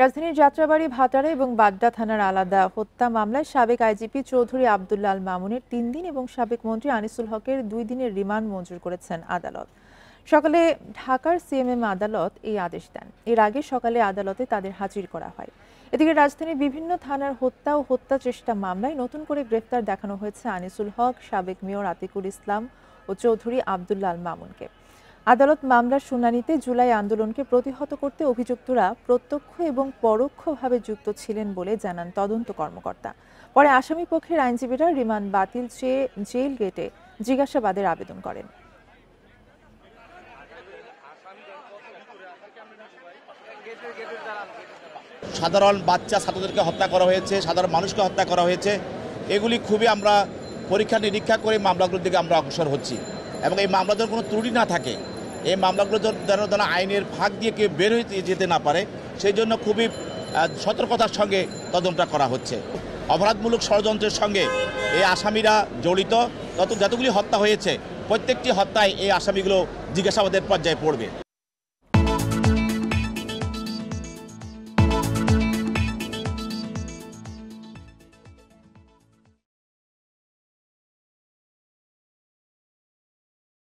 রাজধানীর যাত্রাবাড়ী, ভাটারা এবং বাড্ডা থানার আলাদা হত্যা মামলায় সাবেক আইজিপি চৌধুরী আব্দুল্লাহ আল মামুনের ৩ দিন এবং সাবেক মন্ত্রী আনিসুল হকের ২ দিনের রিমান্ড মঞ্জুর করেছেন আদালত। সকালে ঢাকার সিএমএম আদালত এই আদেশ দেন। এর আগে সকালে আদালতে তাদের হাজির করা হয়। এদিকে রাজধানীর বিভিন্ন থানার হত্যা ও হত্যা চেষ্টা মামলায় নতুন করে গ্রেফতার দেখানো হয়েছে আনিসুল হক, সাবেক মেয়র আতিকুল ইসলাম ও চৌধুরী আব্দুল্লাহ আল মামুনকে। আদালত মামলার শুনানিতে জুলাই আন্দোলনকে প্রতিহত করতে অভিযুক্তরা প্রত্যক্ষ এবং পরোক্ষভাবে যুক্ত ছিলেন বলে জানান তদন্ত কর্মকর্তা। পরে আসামি পক্ষের আইনজীবীরা রিমান্ড বাতিল চেয়ে জেল গেটে জিজ্ঞাসাবাদের আবেদন করেন। সাধারণ বাচ্চা ছাত্রদেরকে হত্যা করা হয়েছে, সাধারণ মানুষকে হত্যা করা হয়েছে, এগুলি খুবই আমরা পরীক্ষা নিরীক্ষা করে মামলাগুলোর দিকে আমরা অগ্রসর হচ্ছি এবং এই মামলাদের কোনো ত্রুটি না থাকে, এই মামলাগুলো যেন আইনের ফাঁক দিয়ে কেউ বের হয়ে যেতে না পারে, সেই জন্য খুবই সতর্কতার সঙ্গে তদন্তটা করা হচ্ছে। অপরাধমূলক ষড়যন্ত্রের সঙ্গে এই আসামিরা জড়িত, যতগুলি হত্যা হয়েছে প্রত্যেকটি হত্যায় এই আসামিগুলো জিজ্ঞাসাবাদের পর্যায়ে পড়বে।